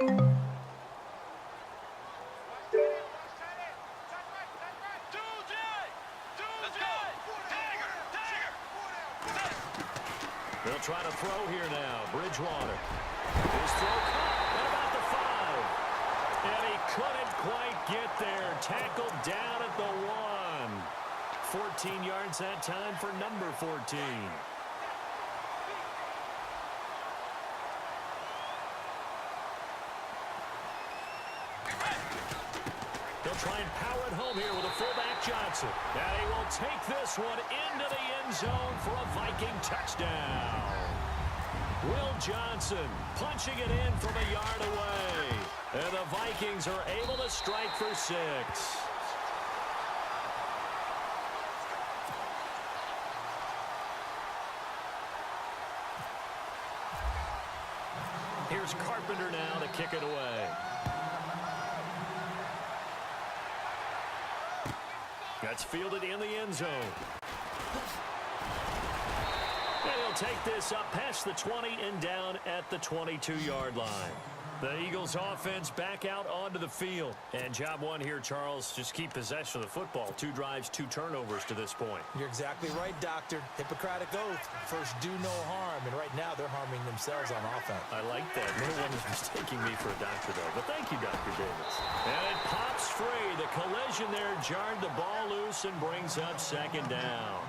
They'll try to throw here now. Bridgewater. His throw caught at about the 5. And he couldn't quite get there. Tackled down at the 1. 14 yards that time for number 14. They'll try and power it home here with a fullback Johnson. And he will take this one into the end zone for a Viking touchdown. Will Johnson punching it in from a yard away. And the Vikings are able to strike for 6. Here's Carpenter now to kick it away. That's fielded in the end zone. And he'll take this up past the 20 and down at the 22-yard line. The Eagles offense back out onto the field. And job one here, Charles, just keep possession of the football. 2 drives, 2 turnovers to this point. You're exactly right, Doctor. Hippocratic oath. First, do no harm. And right now, they're harming themselves on offense. I like that. No one is mistaking me for a doctor, though. But thank you, Dr. Davis. And it pops free. The collision there jarred the ball loose and brings up 2nd down.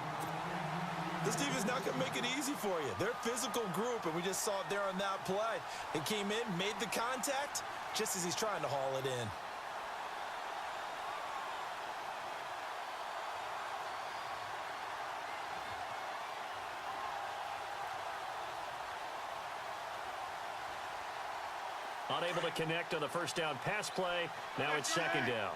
This team is not going to make it easy for you. They're a physical group, and we just saw it there on that play. They came in, made the contact, just as he's trying to haul it in. Unable to connect on the first down pass play. Now it's 2nd down.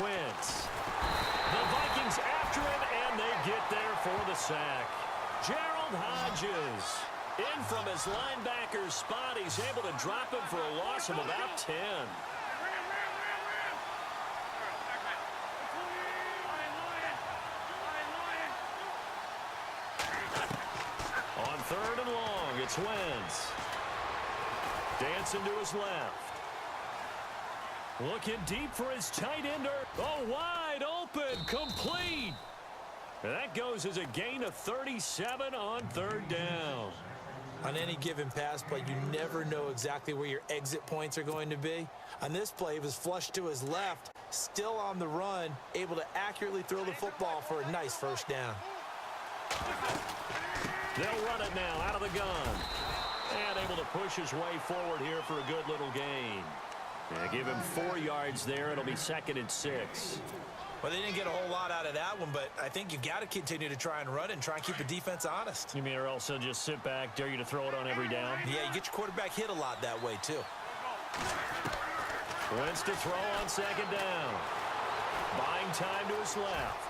Wentz. The Vikings after him, and they get there for the sack. Gerald Hodges in from his linebacker's spot. He's able to drop him for a loss of about 10. On 3rd and long, it's Wentz. Dancing to his left. Looking deep for his tight ender. Oh, wide open, complete. And that goes as a gain of 37 on 3rd down. On any given pass play, you never know exactly where your exit points are going to be. On this play, he was flushed to his left, still on the run, able to accurately throw the football for a nice 1st down. They'll run it now out of the gun. And able to push his way forward here for a good little gain. And give him 4 yards there. It'll be 2nd and 6. Well, they didn't get a whole lot out of that one, but I think you've got to continue to try and run and try and keep the defense honest. You mean or else they'll just sit back, dare you to throw it on every down? Yeah, you get your quarterback hit a lot that way, too. Wentz to throw on 2nd down. Buying time to his left.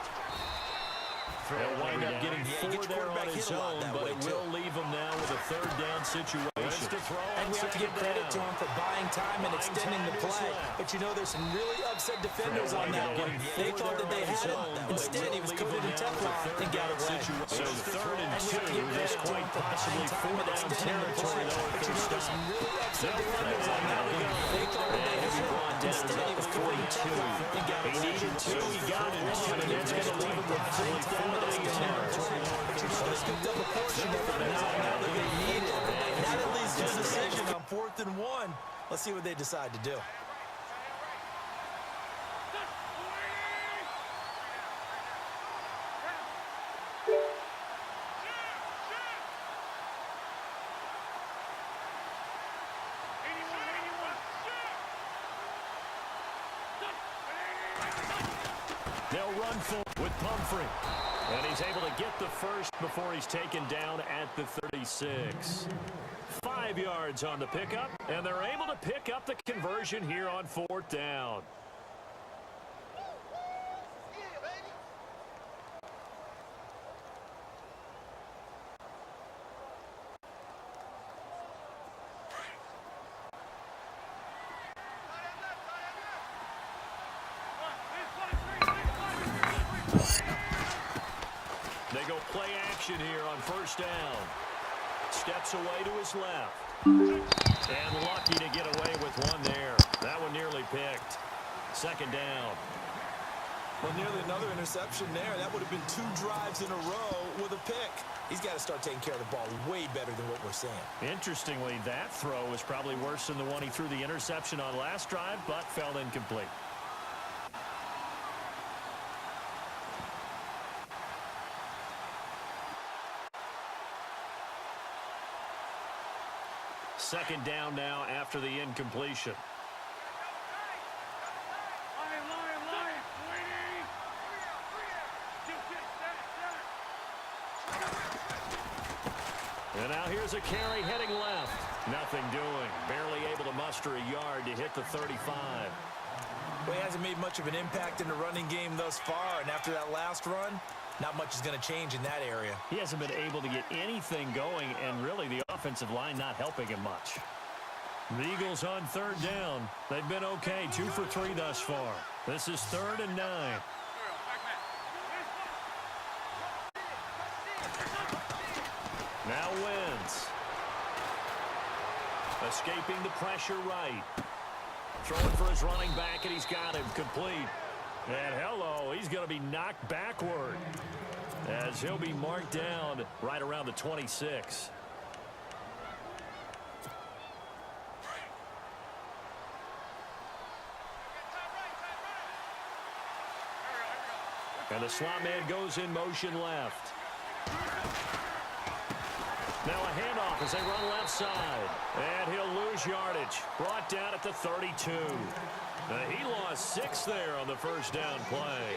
They'll wind up getting 4 there on his own, but it will leave him now with a 3rd down situation. To throw and we have to give credit to him for buying time and extending the play. But you know, there's some really upset defenders on that one. They thought that they had him. Instead, he was coated in Teflon and got away. So 3rd and 2, this quite possibly 4 down territory though. But you know, there's some really upset defenders on that one. They thought that they had him. Instead, he was coated in Teflon and got away. He needed 2, he got 1, and it's going to leave him with possibly 4 down territory. But you know, they scooped up a portion of it now that they need it. Now that leads to a decision on 4th and 1. Let's see what they decide to do. They'll run full with Pumphrey. And he's able to get the first before he's taken down at the 36. 5 yards on the pickup, and they're able to pick up the conversion here on 4th down. They go play action here on 1st down. Steps away to his left. And lucky to get away with one there. That one nearly picked. Second down. Well, nearly another interception there. That would have been 2 drives in a row with a pick. He's got to start taking care of the ball way better than what we're seeing. Interestingly, that throw was probably worse than the one he threw the interception on last drive, but fell incomplete. Second down now after the incompletion. And now here's a carry heading left. Nothing doing. Barely able to muster a yard to hit the 35. Well, he hasn't made much of an impact in the running game thus far, and after that last run, not much is going to change in that area. He hasn't been able to get anything going, and really the offensive line not helping him much. The Eagles on third down. They've been okay, 2 for 3 thus far. This is 3rd and 9. Now Wentz. Escaping the pressure right. Throwing for his running back, and he's got him complete. And hello, he's going to be knocked backward as he'll be marked down right around the 26. And the slot man goes in motion left. Now a handoff as they run left side. And he'll lose yardage. Brought down at the 32. He lost 6 there on the first down play.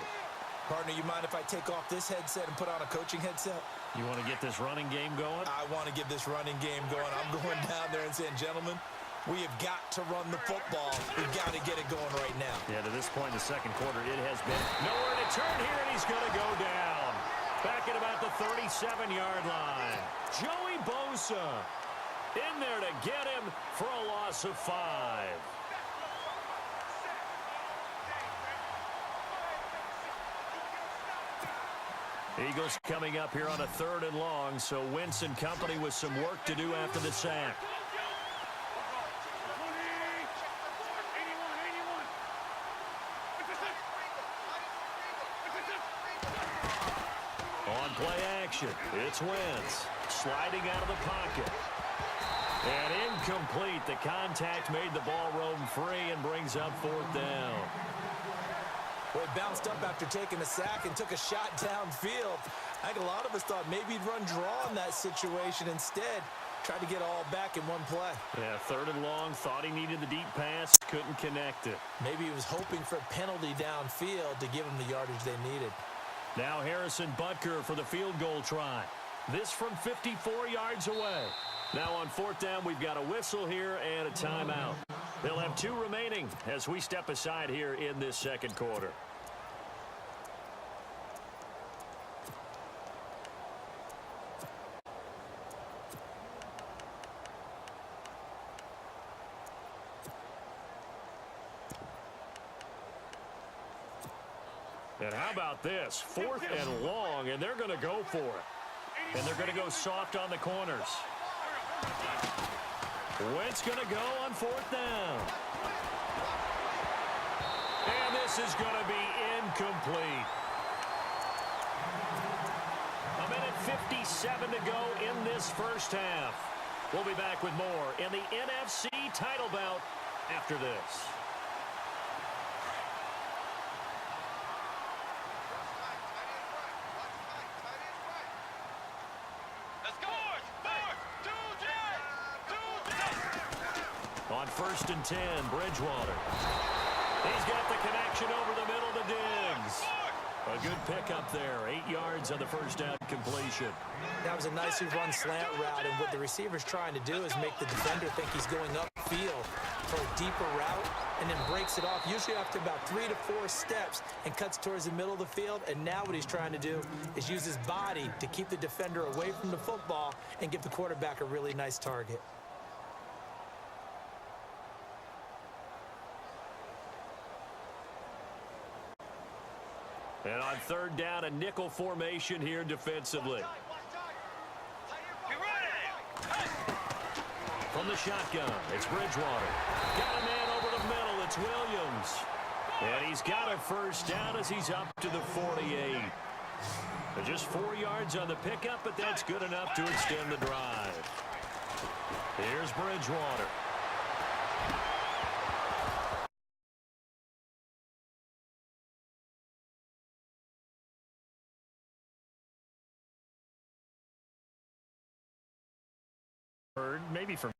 Partner, you mind if I take off this headset and put on a coaching headset? You want to get this running game going? I want to get this running game going. I'm going down there and saying, gentlemen, we have got to run the football. We've got to get it going right now. Yeah, to this point in the second quarter, it has been nowhere to turn here, and he's going to go down. Back at about the 37-yard line. Joey Bosa in there to get him for a loss of 5. Eagles coming up here on a 3rd and long, so Wentz and company with some work to do after the sack. On play action, it's Wentz sliding out of the pocket. And incomplete. The contact made the ball roam free and brings up 4th down. Well, he bounced up after taking a sack and took a shot downfield. I think a lot of us thought maybe he'd run draw in that situation. Instead, tried to get all back in one play. Yeah, 3rd and long, thought he needed the deep pass, couldn't connect it. Maybe he was hoping for a penalty downfield to give him the yardage they needed. Now Harrison Butker for the field goal try. This from 54 yards away. Now on 4th down, we've got a whistle here and a timeout. They'll have 2 remaining as we step aside here in this second quarter. And how about this? 4th and long, and they're going to go for it. And they're going to go soft on the corners. Wentz going to go on 4th down. And this is going to be incomplete. 1:57 to go in this first half. We'll be back with more in the NFC title bout after this. On 1st and 10, Bridgewater. He's got the connection over the middle to Diggs. A good pickup there. 8 yards on the first down completion. That was a nicely run slant route, and what the receiver's trying to do is make the defender think he's going upfield for a deeper route, and then breaks it off, usually after about 3 to 4 steps, and cuts towards the middle of the field. And now what he's trying to do is use his body to keep the defender away from the football and give the quarterback a really nice target. And on 3rd down, a nickel formation here defensively. from the shotgun. It's Bridgewater. Got a man over the middle. It's Williams. And he's got a first down as he's up to the 48. Just 4 yards on the pickup, but that's good enough to extend the drive. Here's Bridgewater. Maybe from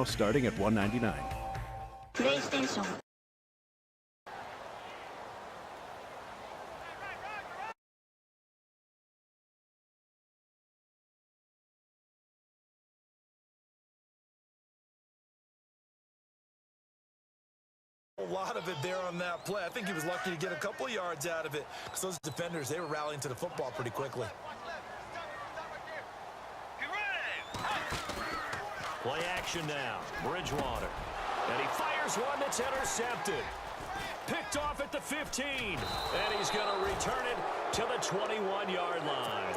starting at $199. PlayStation. A lot of it there on that play. I think he was lucky to get a couple of yards out of it because those defenders, they were rallying to the football pretty quickly. Play action now. Bridgewater. And he fires one that's intercepted. Picked off at the 15. And he's going to return it to the 21-yard line.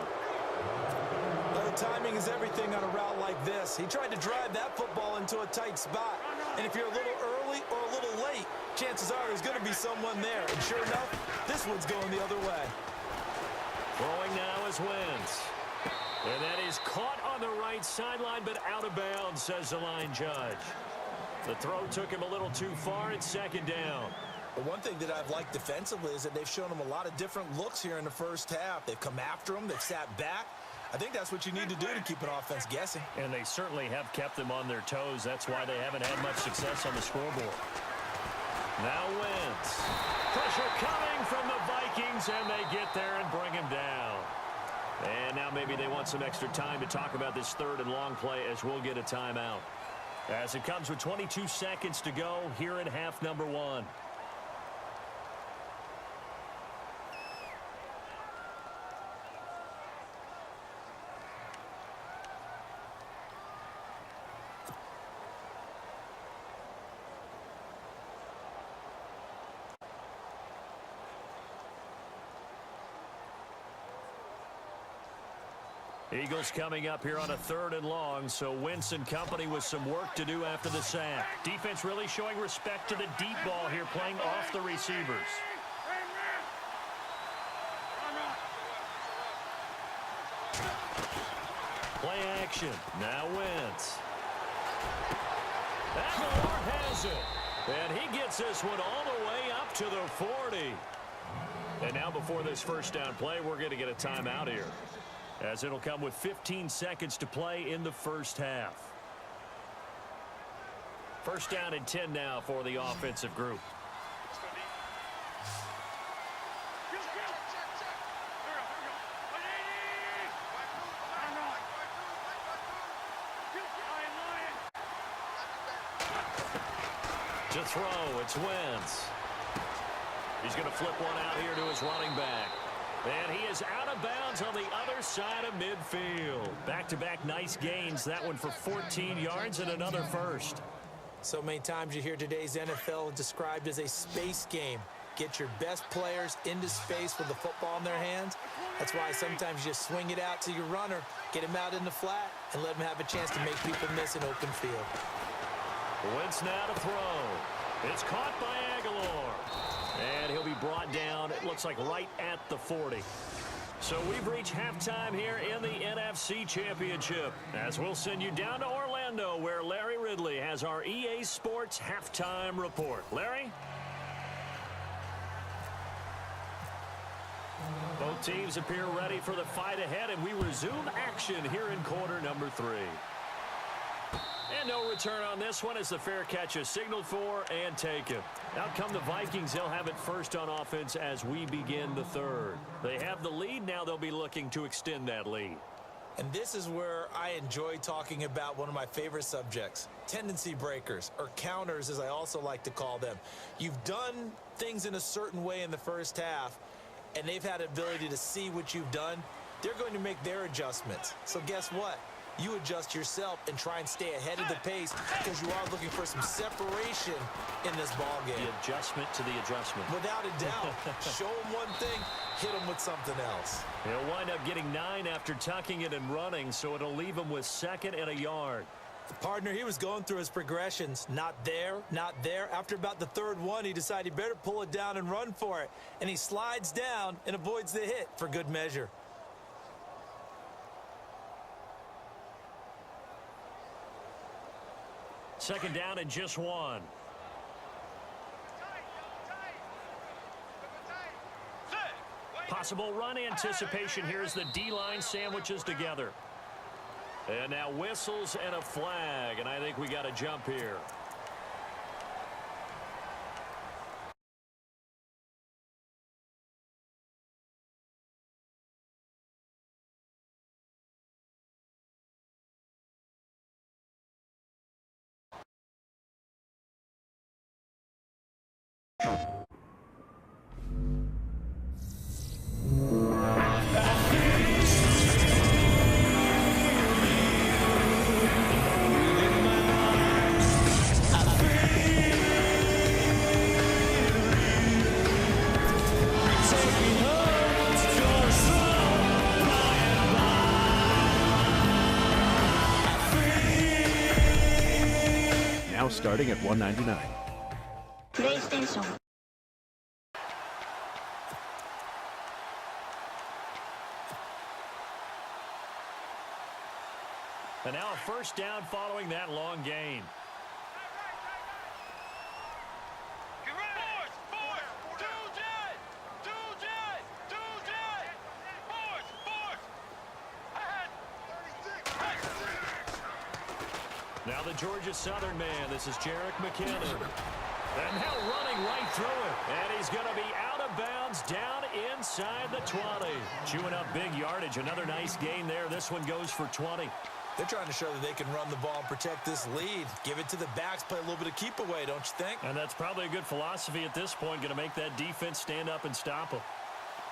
Well, the timing is everything on a route like this. He tried to drive that football into a tight spot. And if you're a little early or a little late, chances are there's going to be someone there. And sure enough, this one's going the other way. Throwing now is Wentz. And that is caught on the right sideline, but out of bounds, says the line judge. The throw took him a little too far. It's second down. But one thing that I've liked defensively is that they've shown him a lot of different looks here in the first half. They've come after him. They've sat back. I think that's what you need to do to keep an offense guessing. And they certainly have kept them on their toes. That's why they haven't had much success on the scoreboard. Now Wentz. Pressure coming from the Vikings, and they get there and bring him down. And now maybe they want some extra time to talk about this third and long play as we'll get a timeout. As it comes with 22 seconds to go here in half number 1. Eagles coming up here on a third and long, so Wentz and company with some work to do after the sack. Defense really showing respect to the deep ball here, playing off the receivers. Play action. Now Wentz. Aguilar has it. And he gets this one all the way up to the 40. And now before this first down play, we're going to get a timeout here, as it'll come with 15 seconds to play in the first half. First down and 10 now for the offensive group. To throw, it's Wentz. He's going to flip one out here to his running back. And he is out of bounds on the other side of midfield. Back-to-back nice gains. That one for 14 yards and another first. So many times you hear today's NFL described as a space game. Get your best players into space with the football in their hands. That's why sometimes you just swing it out to your runner, get him out in the flat, and let him have a chance to make people miss an open field. Wentz now to throw. It's caught by Aguilar. And he'll be brought down, it looks like right at the 40. So we've reached halftime here in the NFC Championship, as we'll send you down to Orlando, where Larry Ridley has our EA Sports halftime report. Larry? Both teams appear ready for the fight ahead, and we resume action here in quarter number 3. And no return on this one as the fair catch is signaled for and taken. Out come the Vikings. They'll have it first on offense as we begin the third. They have the lead. Now they'll be looking to extend that lead. And this is where I enjoy talking about one of my favorite subjects, tendency breakers, or counters as I also like to call them. You've done things in a certain way in the first half, and they've had the ability to see what you've done. They're going to make their adjustments. So guess what? You adjust yourself and try and stay ahead of the pace because you are looking for some separation in this ball game. The adjustment to the adjustment. Without a doubt. Show them one thing, hit them with something else. He'll wind up getting 9 after tucking it and running, so it'll leave him with 2nd and a yard. Partner, he was going through his progressions. Not there, not there. After about the 3rd one, he decided he better pull it down and run for it. And he slides down and avoids the hit for good measure. Second down and just 1. Possible run anticipation here as the D-line sandwiches together. And now whistles and a flag, and I think we got a jump here. Now starting at $199. PlayStation. And now a first down following that long gain. Now the Georgia Southern man, this is Jerick McKinnon. And now running right through it. And he's going to be out of bounds down inside the 20. Chewing up big yardage. Another nice gain there. This one goes for 20. They're trying to show that they can run the ball and protect this lead. Give it to the backs, play a little bit of keep away, don't you think? And that's probably a good philosophy at this point. Going to make that defense stand up and stop them.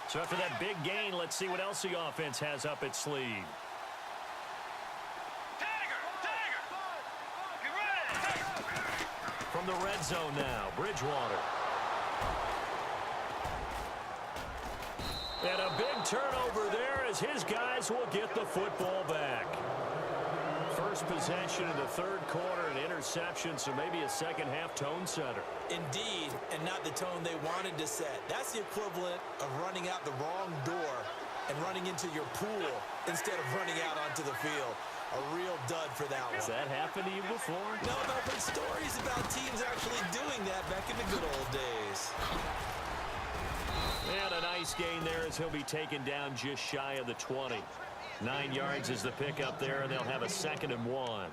So after that big gain, let's see what else the offense has up its sleeve. From the red zone now, Bridgewater. And a big turnover there as his guys will get the football back. First possession in the 3rd quarter, an interception, so maybe a second-half tone setter. Indeed, and not the tone they wanted to set. That's the equivalent of running out the wrong door and running into your pool instead of running out onto the field. A real dud for that one. Has that happened to you before? No, but I've heard stories about teams actually doing that back in the good old days. And a nice gain there as he'll be taken down just shy of the 20. 9 yards is the pickup there, and they'll have a 2nd and 1.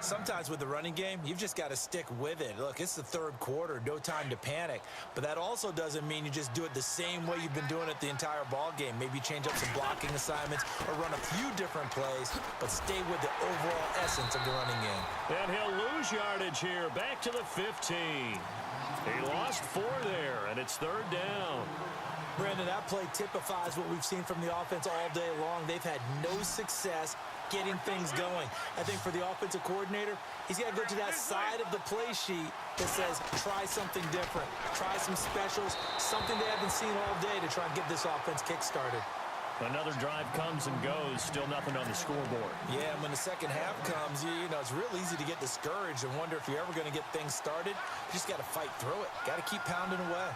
Sometimes with the running game, you've just got to stick with it. Look, it's the 3rd quarter, no time to panic. But that also doesn't mean you just do it the same way you've been doing it the entire ball game. Maybe change up some blocking assignments or run a few different plays, but stay with the overall essence of the running game. And he'll lose yardage here, back to the 15. He lost 4 there, and it's 3rd down. Brandon, that play typifies what we've seen from the offense all day long. They've had no success getting things going. I think for the offensive coordinator, he's got to go to that side of the play sheet that says, try something different. Try some specials, something they haven't seen all day to try and get this offense kick-started. Another drive comes and goes, still nothing on the scoreboard. Yeah, and when the second half comes, you know, it's real easy to get discouraged and wonder if you're ever going to get things started. You just got to fight through it. Got to keep pounding away.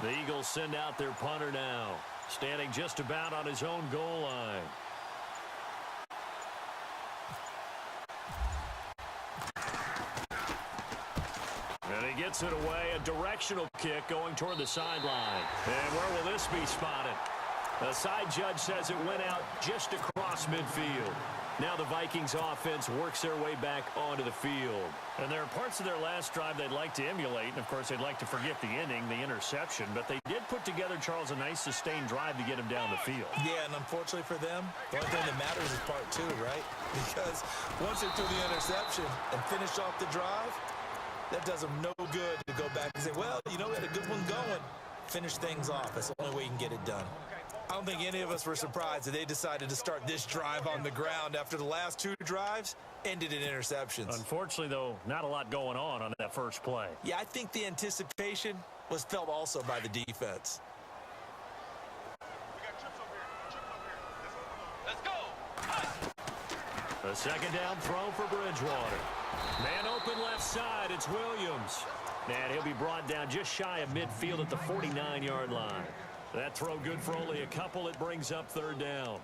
The Eagles send out their punter now, standing just about on his own goal line. And he gets it away, a directional kick going toward the sideline. And where will this be spotted? The side judge says it went out just across midfield. Now the Vikings offense works their way back onto the field. And there are parts of their last drive they'd like to emulate. And, of course, they'd like to forget the inning, the interception. But they did put together, Charles, a nice sustained drive to get him down the field. Yeah, and unfortunately for them, the only thing that matters is part two, right? Because once they threw the interception and finished off the drive, that does them no good to go back and say, well, you know, we had a good one going. Finish things off. That's the only way you can get it done. I don't think any of us were surprised that they decided to start this drive on the ground after the last two drives ended in interceptions. Unfortunately, though, not a lot going on that first play. Yeah, I think the anticipation was felt also by the defense. Let's go. A second down throw for Bridgewater. Man open left side, it's Williams. And he'll be brought down just shy of midfield at the 49-yard line. That throw good for only a couple. It brings up third down.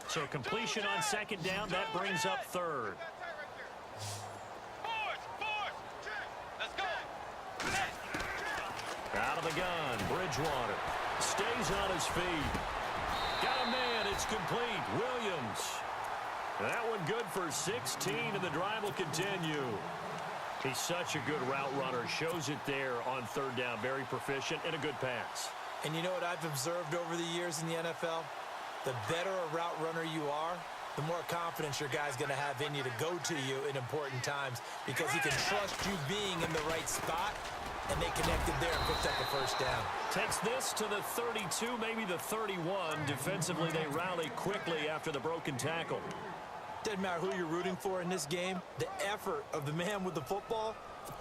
So completion on second down, that brings up third. Let's go. Out of the gun, Bridgewater stays on his feet. Got a man, it's complete. Williams. That one good for 16, and the drive will continue. He's such a good route runner. Shows it there on third down. Very proficient and a good pass. And you know what I've observed over the years in the NFL? The better a route runner you are, the more confidence your guy's going to have in you to go to you in important times because he can trust you being in the right spot, and they connected there and picked up the first down. Takes this to the 32, maybe the 31. Defensively, they rally quickly after the broken tackle. Doesn't matter who you're rooting for in this game. The effort of the man with the football,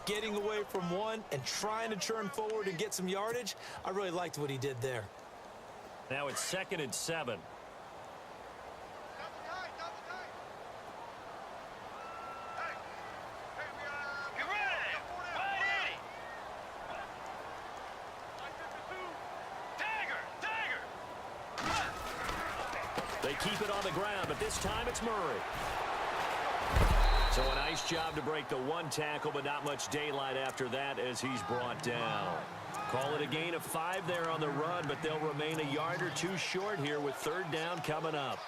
getting away from one and trying to turn forward and get some yardage, I really liked what he did there. Now it's 2nd and 7. They keep it on the ground, but this time it's Murray. So a nice job to break the one tackle, but not much daylight after that as he's brought down. Call it a gain of 5 there on the run, but they'll remain a yard or two short here with third down coming up.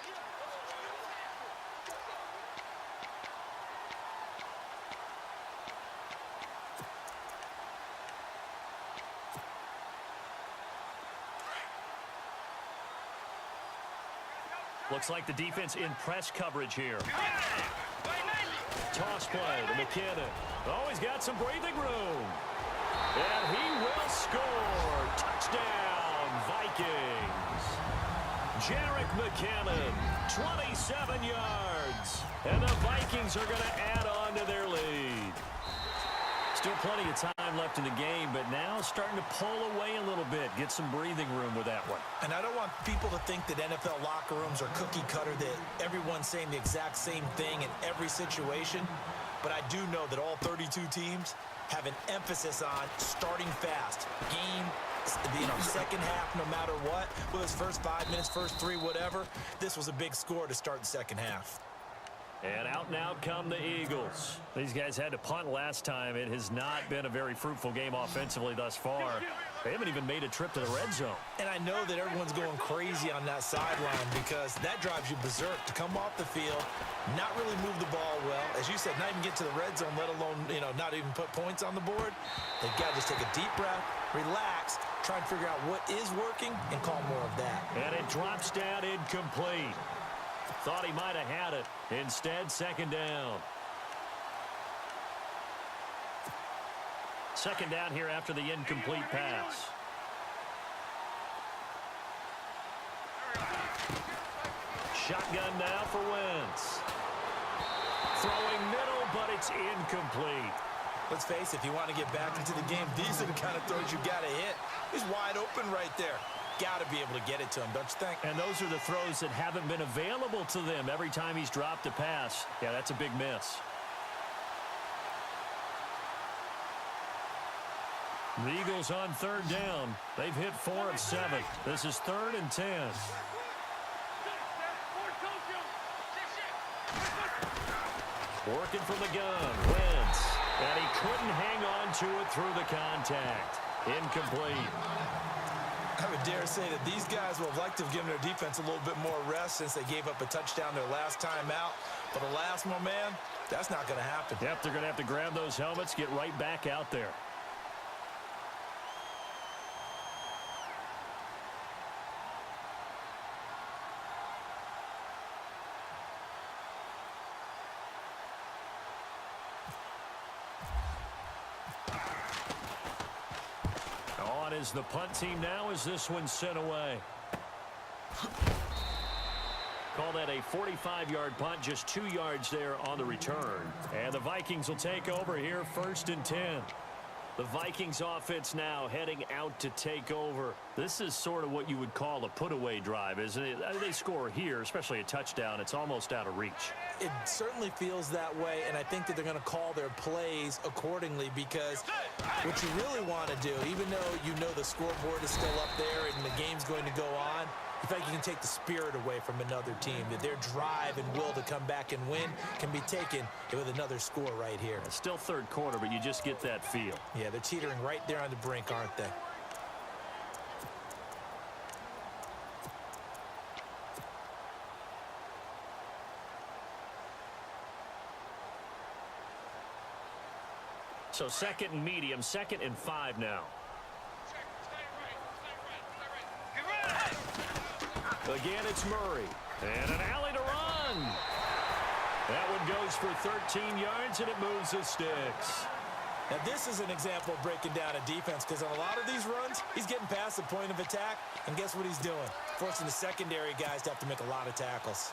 Looks like the defense in press coverage here. Toss play to McKinnon. Oh, he's got some breathing room. And he will score. Touchdown, Vikings. Jarek McKinnon, 27 yards. And the Vikings are going to add on to their lead. Still plenty of time left in the game, but now starting to pull away a little bit. Get some breathing room with that one. And I don't want people to think that NFL locker rooms are cookie cutter, that everyone's saying the exact same thing in every situation. But I do know that all 32 teams have an emphasis on starting fast. Game, second half, no matter what. Whether it's first 5 minutes, first 3, whatever. This was a big score to start the second half. And out now come the Eagles. These guys had to punt last time. It has not been a very fruitful game offensively thus far. They haven't even made a trip to the red zone. And I know that everyone's going crazy on that sideline because that drives you berserk to come off the field, not really move the ball well. As you said, not even get to the red zone, let alone, not even put points on the board. They've got to just take a deep breath, relax, try and figure out what is working, and call more of that. And it drops down incomplete. Thought he might have had it. Instead, second down. Second down here after the incomplete pass. Shotgun now for Wentz. Throwing middle, but it's incomplete. Let's face it, if you want to get back into the game, these are the kind of throws you got to hit. He's wide open right there. Got to be able to get it to him, don't you think? And those are the throws that haven't been available to them every time he's dropped a pass. Yeah, that's a big miss. The Eagles on third down. They've hit 4 of 7. This is 3rd and 10. Working from the gun, Wentz. And he couldn't hang on to it through the contact. Incomplete. I would dare say that these guys would have liked to have given their defense a little bit more rest since they gave up a touchdown their last time out. But alas, my man, that's not going to happen. Yep, they're going to have to grab those helmets, get right back out there. On is the punt team now as this one's sent away. Call that a 45-yard punt, just 2 yards there on the return. And the Vikings will take over here, 1st and 10. The Vikings offense now heading out to take over. This is sort of what you would call a put-away drive, isn't it? They score here, especially a touchdown. It's almost out of reach. It certainly feels that way, and I think that they're going to call their plays accordingly because what you really want to do, even though you know the scoreboard is still up there and the game's going to go on, in fact, you can take the spirit away from another team, that their drive and will to come back and win can be taken with another score right here. It's still 3rd quarter, but you just get that feel. Yeah, they're teetering right there on the brink, aren't they? So 2nd and medium, 2nd and 5 now. Again, it's Murray. And an alley to run. That one goes for 13 yards, and it moves the sticks. Now, this is an example of breaking down a defense because on a lot of these runs, he's getting past the point of attack, and guess what he's doing? Forcing the secondary guys to have to make a lot of tackles.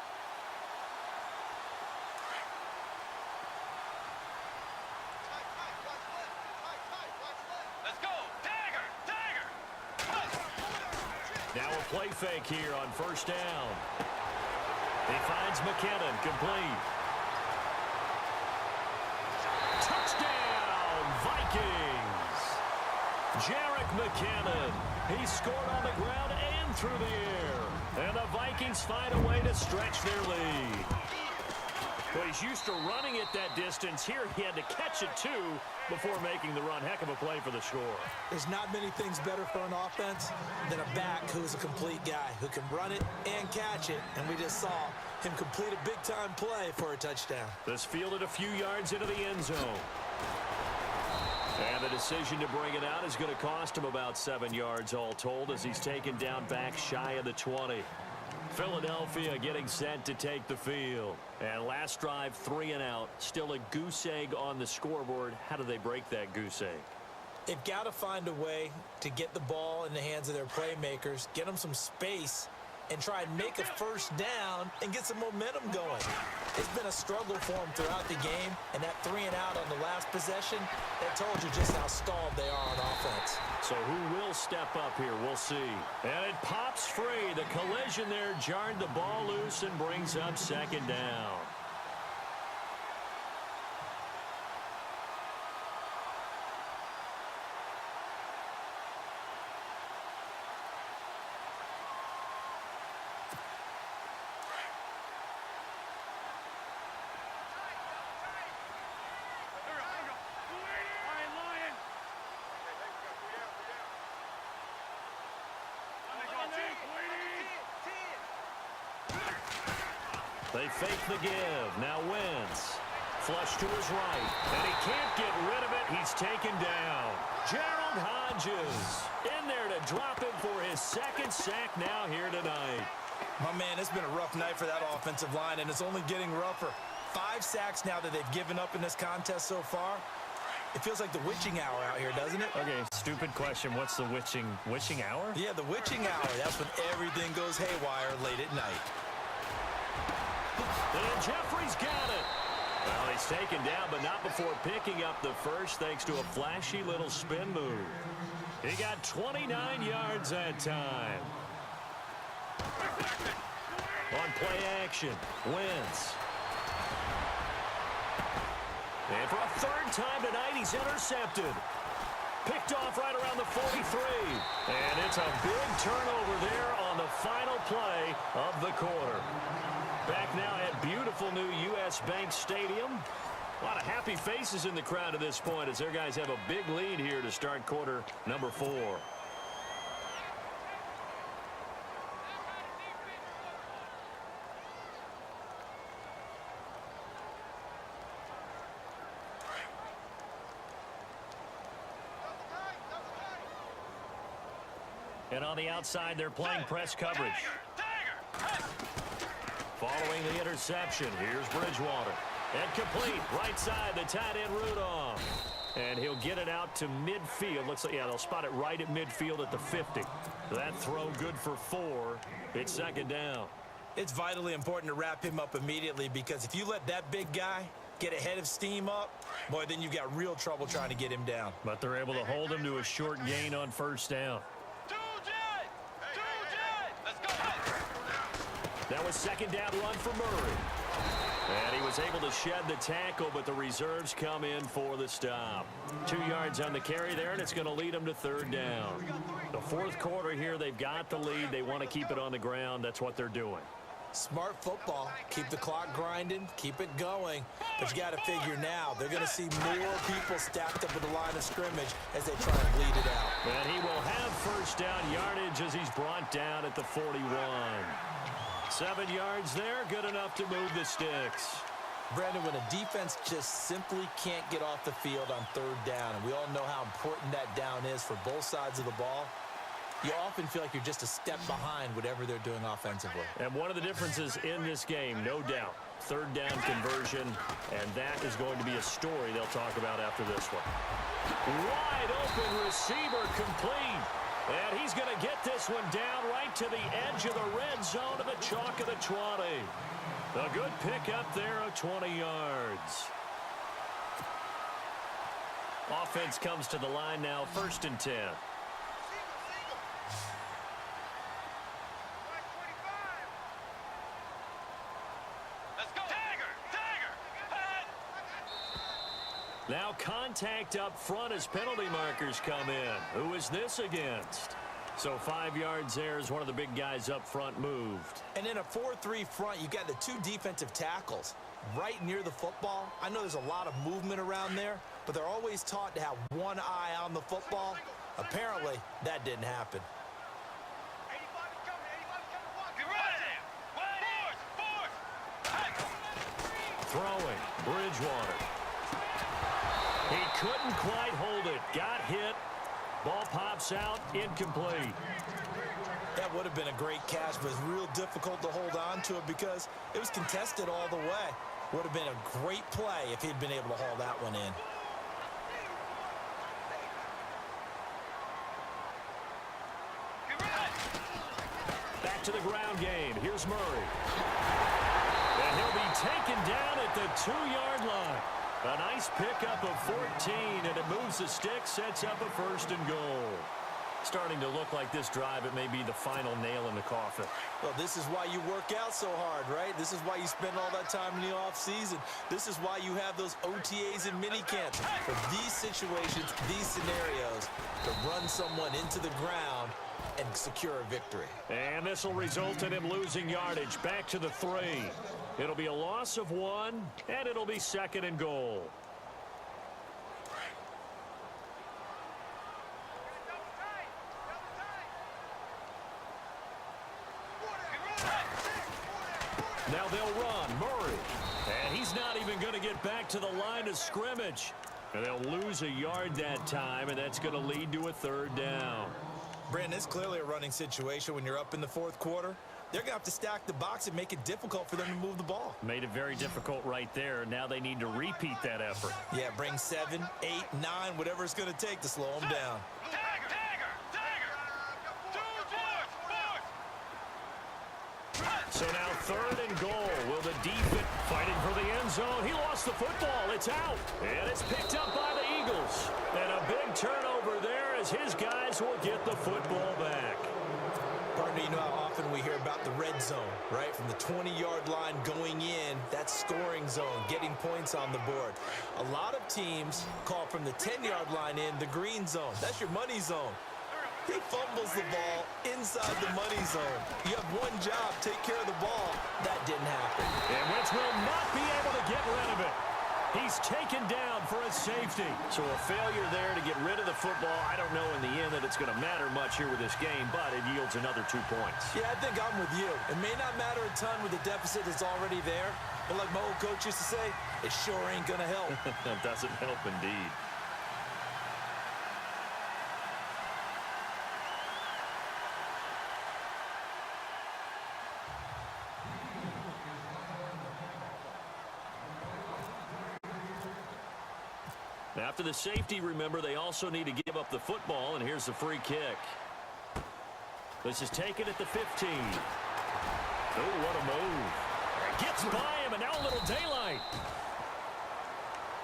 Now a play fake here on 1st down. He finds McKinnon, complete. Touchdown, Vikings! Jarek McKinnon. He scored on the ground and through the air. And the Vikings find a way to stretch their lead. Well, he's used to running it that distance. Here he had to catch it, too, before making the run. Heck of a play for the score. There's not many things better for an offense than a back who's a complete guy who can run it and catch it. And we just saw him complete a big-time play for a touchdown. This fielded a few yards into the end zone. And the decision to bring it out is going to cost him about 7 yards all told as he's taken down back shy of the 20. Philadelphia getting set to take the field. And last drive, 3 and out. Still a goose egg on the scoreboard. How do they break that goose egg? They've got to find a way to get the ball in the hands of their playmakers, get them some space, and try and make a 1st down and get some momentum going. It's been a struggle for them throughout the game, and that 3 and out on the last possession, that told you just how stalled they are on offense. So who will step up here? We'll see. And it pops free. The collision there jarred the ball loose and brings up 2nd down. They fake the give. Now Wentz. Flush to his right. And he can't get rid of it. He's taken down. Gerald Hodges in there to drop him for his 2nd sack now here tonight. My man, it's been a rough night for that offensive line, and it's only getting rougher. 5 sacks now that they've given up in this contest so far. It feels like the witching hour out here, doesn't it? Okay, stupid question. What's the witching hour? Yeah, the witching hour. That's when everything goes haywire late at night. And Jeffrey's got it. Well, he's taken down, but not before picking up the first thanks to a flashy little spin move. He got 29 yards that time. On play action, Wentz. And for a 3rd time tonight, he's intercepted. Picked off right around the 43. And it's a big turnover there on the final play of the quarter. Back now at beautiful new U.S. Bank Stadium. A lot of happy faces in the crowd at this point as their guys have a big lead here to start quarter number 4. And on the outside, they're playing press coverage. Following the interception, here's Bridgewater. And complete, right side, the tight end Rudolph. And he'll get it out to midfield. Looks like, yeah, they'll spot it right at midfield at the 50. That throw good for 4. It's second down. It's vitally important to wrap him up immediately because if you let that big guy get ahead of steam up, boy, then you've got real trouble trying to get him down. But they're able to hold him to a short gain on first down. That was second down run for Murray. And he was able to shed the tackle, but the reserves come in for the stop. 2 yards on the carry there, and it's going to lead them to third down. The fourth quarter here, they've got the lead. They want to keep it on the ground. That's what they're doing. Smart football. Keep the clock grinding. Keep it going. But you got to figure now, they're going to see more people stacked up at the line of scrimmage as they try and bleed it out. And he will have first down yardage as he's brought down at the 41. 7 yards there, good enough to move the sticks. Brandon, when a defense just simply can't get off the field on third down, and we all know how important that down is for both sides of the ball, you often feel like you're just a step behind whatever they're doing offensively. And one of the differences in this game, no doubt, third down conversion, and that is going to be a story they'll talk about after this one. Wide open receiver complete. And he's going to get this one down right to the edge of the red zone of the chalk of the 20. A good pickup there of 20 yards. Offense comes to the line now, 1st and 10. Let's go. Tiger! Now contact up front as penalty markers come in. Who is this against? So 5 yards there as one of the big guys up front moved. And in a 4-3 front, you got the 2 defensive tackles right near the football. I know there's a lot of movement around there, but they're always taught to have one eye on the football. Apparently, that didn't happen. Throwing, Bridgewater. He couldn't quite hold it. Got hit. Ball pops out, incomplete. That would have been a great catch, but it's real difficult to hold on to it because it was contested all the way. Would have been a great play if he'd been able to haul that one in. Back to the ground game. Here's Murray. And he'll be taken down at the 2-yard line. A nice pickup of 14, and it moves the stick, sets up a 1st and goal. Starting to look like this drive, it may be the final nail in the coffin. Well, this is why you work out so hard, right? This is why you spend all that time in the offseason. This is why you have those OTAs and minicamps. For these situations, these scenarios, to run someone into the ground and secure a victory. And this will result in him losing yardage. Back to the 3. It'll be a loss of 1, and it'll be 2nd and goal. Now they'll run. Murray. And he's not even going to get back to the line of scrimmage. And they'll lose a yard that time, and that's going to lead to a 3rd down. Brandon, it's clearly a running situation when you're up in the 4th quarter. They're going to have to stack the box and make it difficult for them to move the ball. Made it very difficult right there. Now they need to repeat that effort. Yeah, bring 7, 8, 9, whatever it's going to take to slow them down. So now 3rd and goal. Will the defense fighting for the end zone? He lost the football. It's out. And it's picked up by the Eagles. And a big turnover there as his guys will get the football back. Partner, you know how often we hear about the red zone, right? From the 20-yard line going in, that's scoring zone, getting points on the board. A lot of teams call from the 10-yard line in the green zone. That's your money zone. He fumbles the ball inside the money zone. You have one job, take care of the ball. That didn't happen. And Wentz will not be able to get rid of it. He's taken down for a safety. So a failure there to get rid of the football. I don't know in the end that it's going to matter much here with this game, but it yields another 2 points. Yeah, I think I'm with you. It may not matter a ton with the deficit that's already there, but like my old coach used to say, it sure ain't going to help. That doesn't help indeed. After the safety, remember, they also need to give up the football, and here's the free kick. This is taken at the 15. Oh, what a move. Gets by him, and now a little daylight.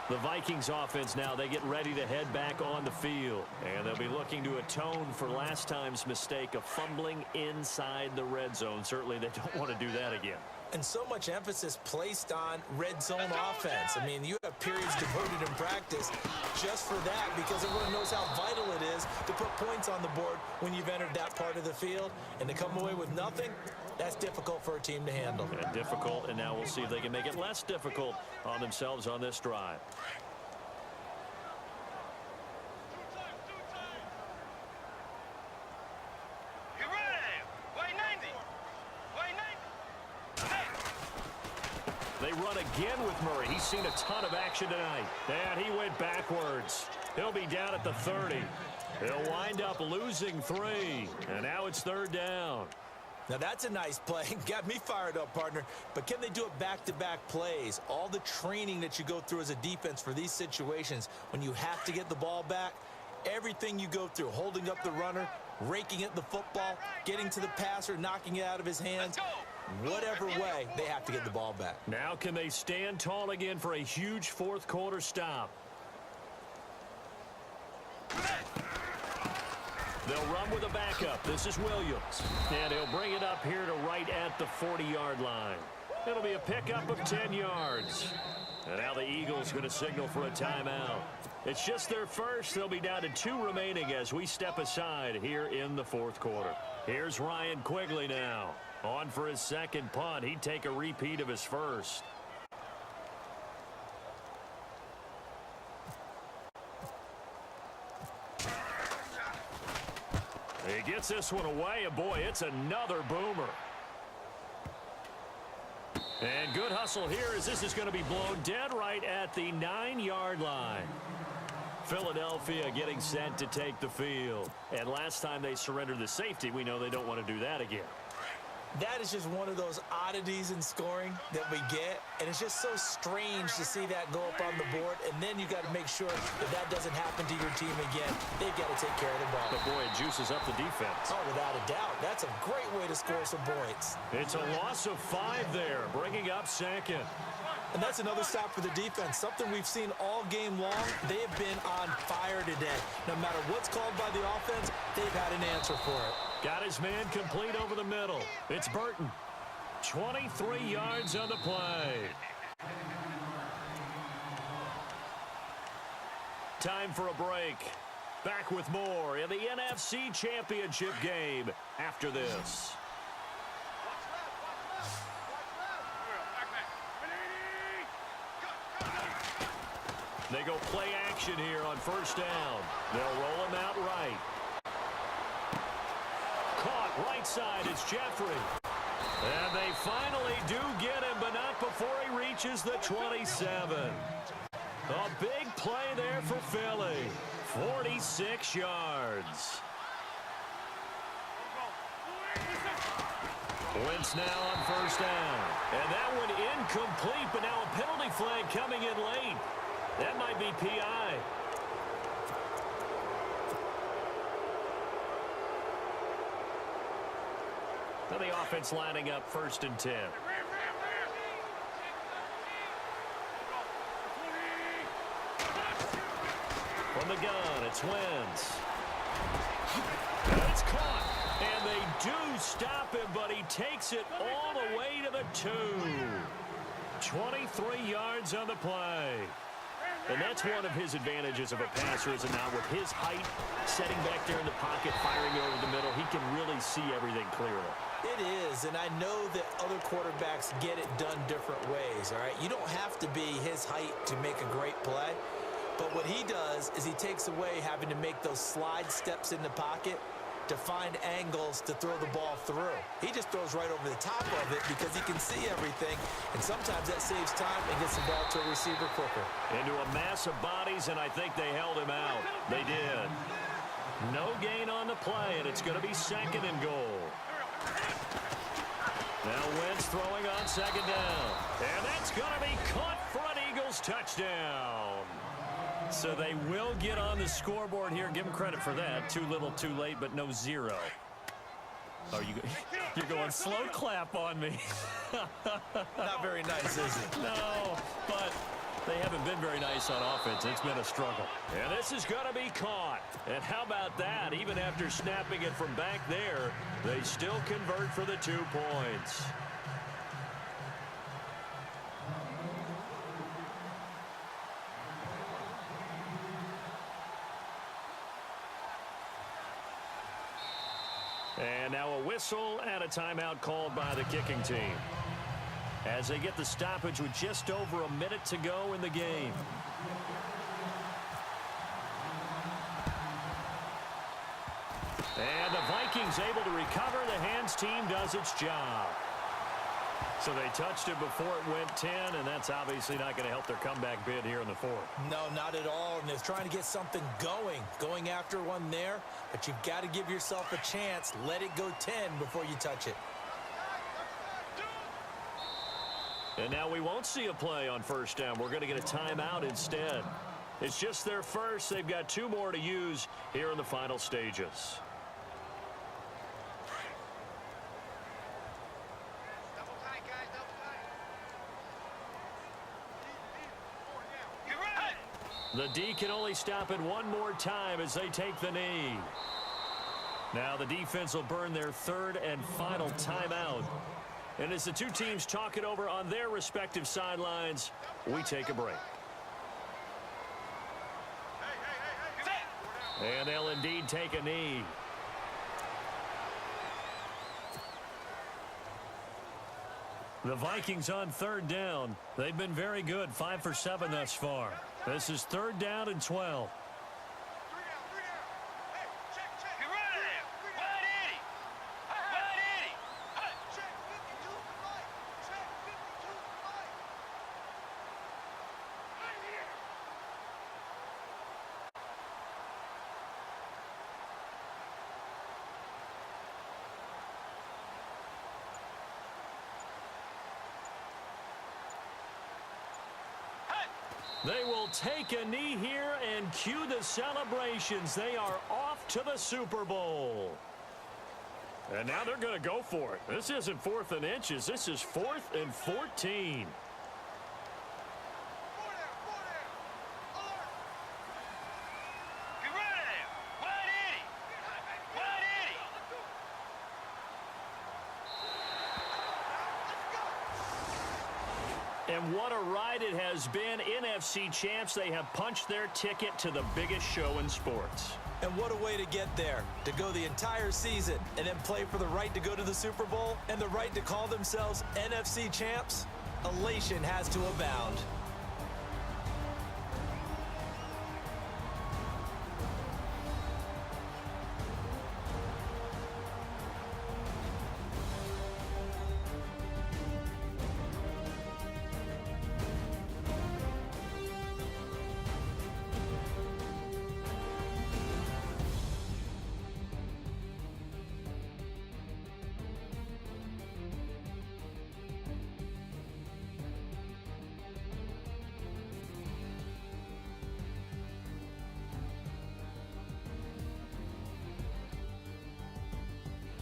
The Vikings offense now, they get ready to head back on the field. And they'll be looking to atone for last time's mistake of fumbling inside the red zone. Certainly they don't want to do that again. And so much emphasis placed on red zone offense. I mean, you have periods devoted in practice just for that because everyone knows how vital it is to put points on the board when you've entered that part of the field. And to come away with nothing, that's difficult for a team to handle. And difficult, and now we'll see if they can make it less difficult on themselves on this drive. They run again with Murray. He's seen a ton of action tonight. And he went backwards. He'll be down at the 30. He'll wind up losing 3. And now it's 3rd down. Now that's a nice play. Got me fired up, partner. But can they do it back-to-back plays? All the training that you go through as a defense for these situations, when you have to get the ball back, everything you go through, holding up the runner, raking at the football, getting to the passer, knocking it out of his hands, whatever way, they have to get the ball back. Now can they stand tall again for a huge 4th quarter stop? They'll run with a backup. This is Williams. And he'll bring it up here to right at the 40-yard line. It'll be a pickup of 10 yards. And now the Eagles going to signal for a timeout. It's just their first. They'll be down to 2 remaining as we step aside here in the 4th quarter. Here's Ryan Quigley now. On for his 2nd punt. He'd take a repeat of his first. He gets this one away, and boy, it's another boomer. And good hustle here as this is going to be blown dead right at the 9-yard line. Philadelphia getting set to take the field. And last time they surrendered the safety, we know they don't want to do that again. That is just one of those oddities in scoring that we get, and it's just so strange to see that go up on the board, and then you got to make sure that that doesn't happen to your team again. They've got to take care of the ball. But boy, it juices up the defense. Oh, without a doubt. That's a great way to score some points. It's a loss of 5 there, bringing up 2nd. And that's another stop for the defense. Something we've seen all game long. They have been on fire today. No matter what's called by the offense, they've had an answer for it. Got his man complete over the middle. It's Burton. 23 yards on the play. Time for a break. Back with more in the NFC Championship game after this. They go play action here on 1st down. They'll roll him out right. Caught right side, it's Jeffrey. And they finally do get him, but not before he reaches the 27. A big play there for Philly. 46 yards. Wentz now on 1st down. And that one incomplete, but now a penalty flag coming in late. That might be PI. Now the offense lining up 1st and 10. From the gun, it's Wentz. And it's caught. And they do stop him, but he takes it all the way to the 2. 23 yards on the play. And that's one of his advantages of a passer, is it not? With his height, setting back there in the pocket, firing it over the middle, he can really see everything clearly. It is, and I know that other quarterbacks get it done different ways, all right? You don't have to be his height to make a great play, but what he does is he takes away having to make those slide steps in the pocket to find angles to throw the ball through. He just throws right over the top of it because he can see everything, and sometimes that saves time and gets the ball to a receiver quicker. Into a mass of bodies, and I think they held him out. They did. No gain on the play, and it's going to be 2nd and goal. Now Wentz throwing on 2nd down. And that's going to be caught for an Eagles touchdown. So they will get on the scoreboard here. Give them credit for that. Too little, too late, but no 0. Oh, you're going slow clap on me. Not very nice, is it? No, but they haven't been very nice on offense. It's been a struggle. And this is going to be caught. And how about that? Even after snapping it from back there, they still convert for the 2 points. And now a whistle and a timeout called by the kicking team, as they get the stoppage with just over a minute to go in the game. And the Vikings able to recover. The hands team does its job. So they touched it before it went 10, and that's obviously not going to help their comeback bid here in the 4th. No, not at all, and they're trying to get something going after one there, but you've got to give yourself a chance. Let it go 10 before you touch it. And now we won't see a play on 1st down. We're going to get a timeout instead. It's just their first. They've got 2 more to use here in the final stages. The D can only stop it one more time as they take the knee. Now the defense will burn their 3rd and final timeout. And as the 2 teams talk it over on their respective sidelines, we take a break. And they'll indeed take a knee. The Vikings on 3rd down. They've been very good, 5 for 7 thus far. This is 3rd down and 12. They will take a knee here and cue the celebrations. They are off to the Super Bowl. And now they're going to go for it. This isn't 4th and inches. This is 4th and 14. And what a ride it has been. NFC champs, they have punched their ticket to the biggest show in sports. And what a way to get there, to go the entire season and then play for the right to go to the Super Bowl and the right to call themselves NFC champs. Elation has to abound.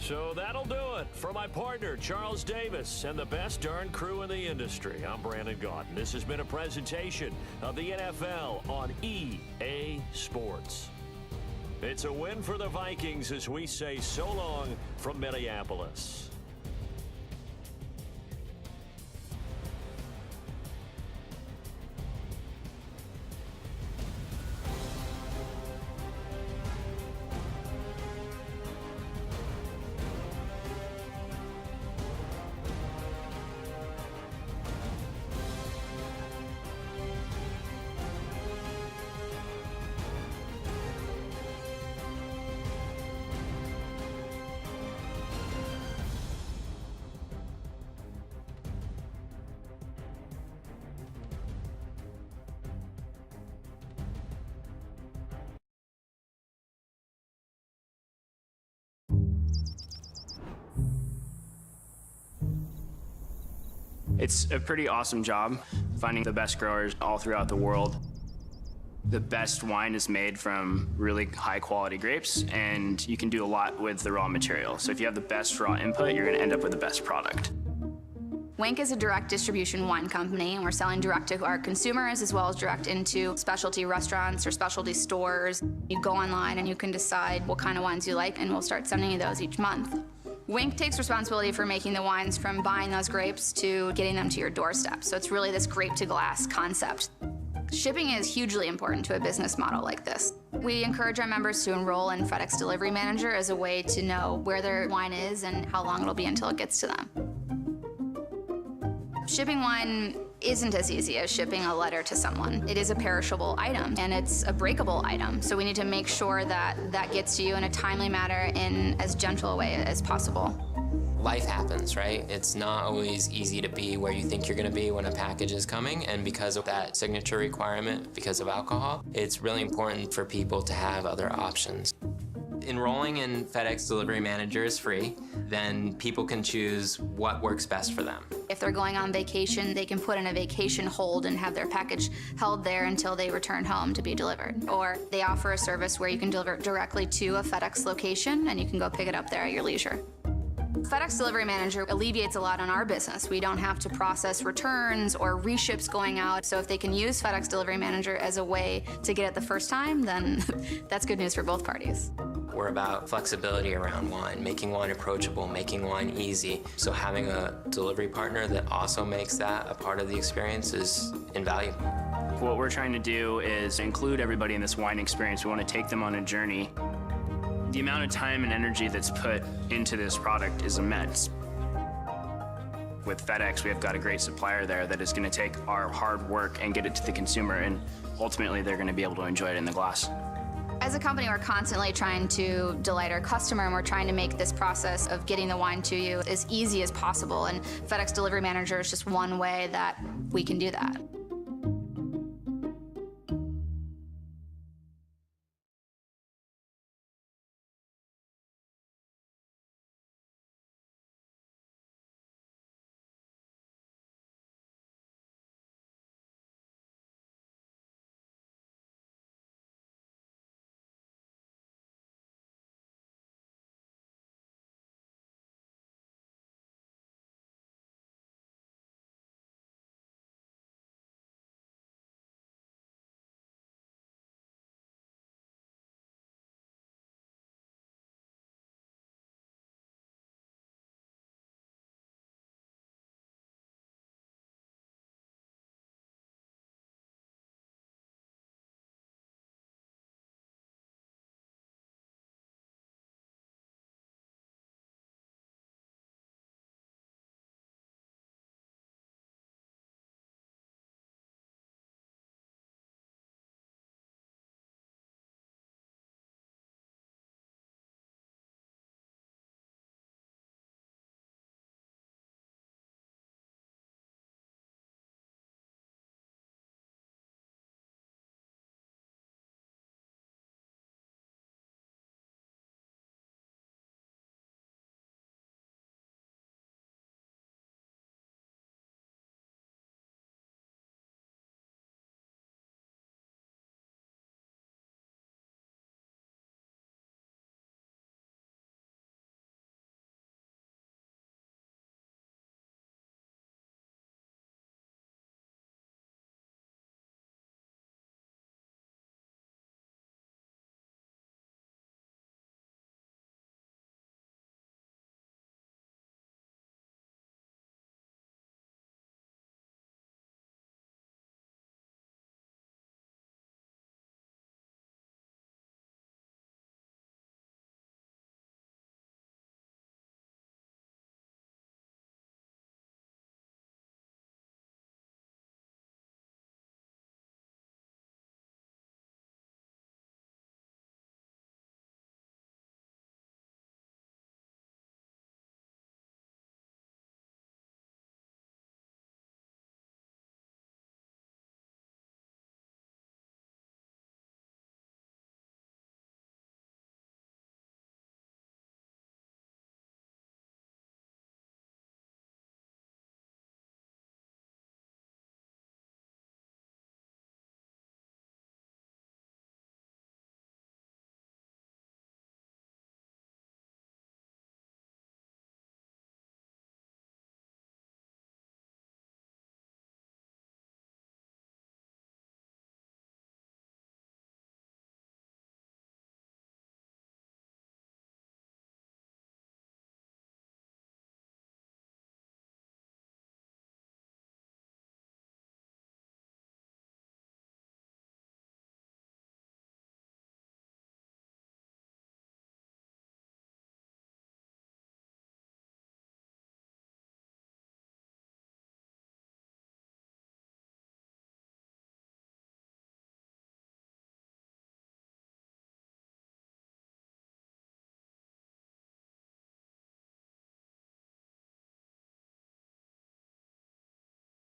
So that'll do it for my partner, Charles Davis, and the best darn crew in the industry. I'm Brandon Gaudin. This has been a presentation of the NFL on EA Sports. It's a win for the Vikings as we say so long from Minneapolis. It's a pretty awesome job finding the best growers all throughout the world. The best wine is made from really high quality grapes, and you can do a lot with the raw material. So if you have the best raw input, you're gonna end up with the best product. Winc is a direct distribution wine company, and we're selling direct to our consumers as well as direct into specialty restaurants or specialty stores. You go online and you can decide what kind of wines you like, and we'll start sending you those each month. Winc takes responsibility for making the wines from buying those grapes to getting them to your doorstep. So it's really this grape to glass concept. Shipping is hugely important to a business model like this. We encourage our members to enroll in FedEx Delivery Manager as a way to know where their wine is and how long it'll be until it gets to them. Shipping wine isn't as easy as shipping a letter to someone. It is a perishable item, and it's a breakable item. So we need to make sure that that gets to you in a timely manner in as gentle a way as possible. Life happens, right? It's not always easy to be where you think you're gonna be when a package is coming, and because of that signature requirement, because of alcohol, it's really important for people to have other options. Enrolling in FedEx Delivery Manager is free. Then people can choose what works best for them. If they're going on vacation, they can put in a vacation hold and have their package held there until they return home to be delivered. Or they offer a service where you can deliver it directly to a FedEx location and you can go pick it up there at your leisure. FedEx Delivery Manager alleviates a lot on our business. We don't have to process returns or reships going out. So if they can use FedEx Delivery Manager as a way to get it the first time, then that's good news for both parties. We're about flexibility around wine, making wine approachable, making wine easy. So having a delivery partner that also makes that a part of the experience is invaluable. What we're trying to do is include everybody in this wine experience. We want to take them on a journey. The amount of time and energy that's put into this product is immense. With FedEx, we have got a great supplier there that is going to take our hard work and get it to the consumer, and ultimately they're going to be able to enjoy it in the glass. As a company, we're constantly trying to delight our customer, and we're trying to make this process of getting the wine to you as easy as possible. And FedEx Delivery Manager is just one way that we can do that.